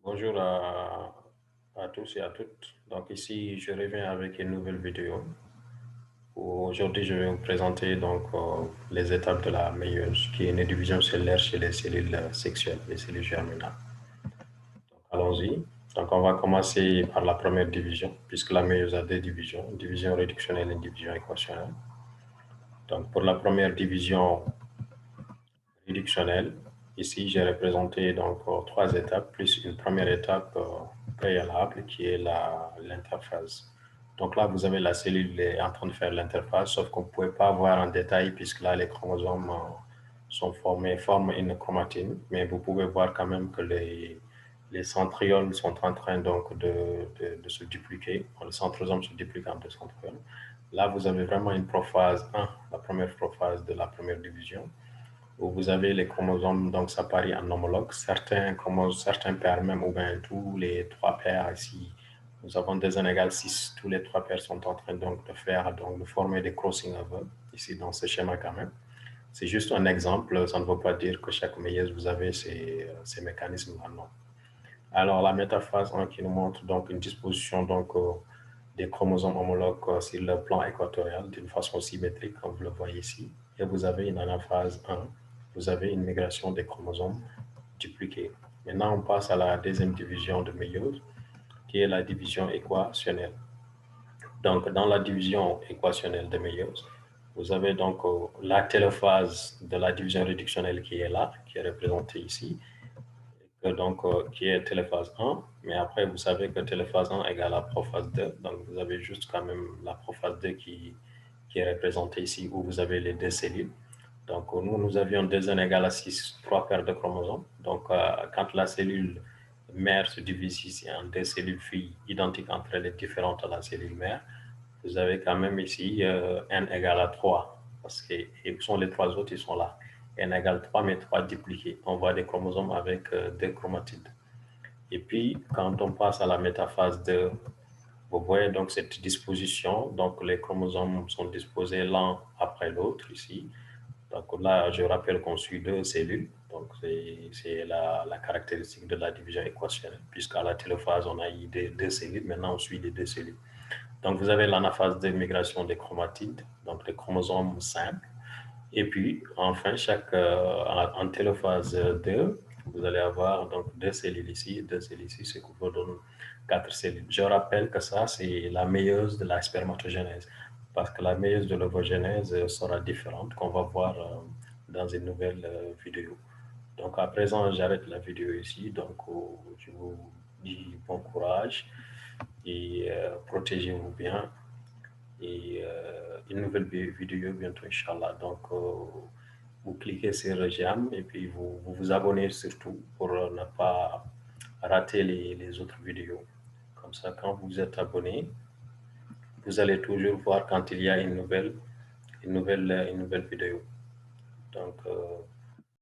Bonjour à tous et à toutes. Donc ici, je reviens avec une nouvelle vidéo. Aujourd'hui, je vais vous présenter les étapes de la méiose, qui est une division cellulaire chez les cellules sexuelles, les cellules germinales. Allons-y. Donc on va commencer par la première division, puisque la méiose a deux divisions, une division réductionnelle et une division équationnelle. Donc pour la première division réductionnelle, ici j'ai représenté trois étapes, plus une première étape préalable qui est l'interface. Donc là, vous avez la cellule est en train de faire l'interface, sauf qu'on ne pouvait pas voir en détail puisque là, les chromosomes forment une chromatine, mais vous pouvez voir quand même que les centrioles sont en train de se dupliquer. Le centrosome se duplique en deux centrioles. Là, vous avez vraiment une prophase 1, la première prophase de la première division, où vous avez les chromosomes, donc ça parie en homologue. Certains paires même, ou bien tous les trois paires ici, nous avons des n égale 6. Tous les trois paires sont en train de former des crossing over, ici dans ce schéma quand même. C'est juste un exemple, ça ne veut pas dire que chaque méiose, vous avez ces mécanismes-là, non. Alors, la métaphase 1 qui nous montre donc une disposition des chromosomes homologues sur le plan équatorial d'une façon symétrique, comme vous le voyez ici. Et vous avez une anaphase 1, vous avez une migration des chromosomes dupliqués. Maintenant, on passe à la deuxième division de méiose, qui est la division équationnelle. Donc, dans la division équationnelle de méiose, vous avez la télophase de la division réductionnelle qui est là, qui est représentée ici, qui est téléphase 1, mais après, vous savez que téléphase 1 égale à prophase 2, donc vous avez juste quand même la prophase 2 qui est représentée ici, où vous avez les deux cellules. Donc, nous avions 2n égale à 6, trois paires de chromosomes. Donc, quand la cellule mère se divise ici en deux cellules filles identiques entre elles et différentes à la cellule mère, vous avez quand même ici n égale à 3, parce que et sont les trois autres, ils sont là. N égale 3, mais 3 dupliqués. On voit des chromosomes avec deux chromatides. Et puis, quand on passe à la métaphase 2, vous voyez donc cette disposition. Donc, les chromosomes sont disposés l'un après l'autre ici. Donc là, je rappelle qu'on suit deux cellules. Donc, c'est la caractéristique de la division équationnelle, puisqu'à la télophase, on a eu deux cellules. Maintenant, on suit les deux cellules. Donc, vous avez l'anaphase de migration des chromatides, donc les chromosomes simples. Et puis, enfin, en télophase 2, vous allez avoir donc deux cellules ici, ce qui vous donne quatre cellules. Je rappelle que ça, c'est la méiose de la spermatogénèse, parce que la méiose de l'ovogénèse sera différente, qu'on va voir dans une nouvelle vidéo. Donc, à présent, j'arrête la vidéo ici. Donc, je vous dis bon courage et protégez-vous bien. Et une nouvelle vidéo bientôt, Inch'Allah. Donc, vous cliquez sur j'aime et puis vous abonnez surtout pour ne pas rater les autres vidéos. Comme ça, quand vous êtes abonné, vous allez toujours voir quand il y a une nouvelle vidéo. Donc,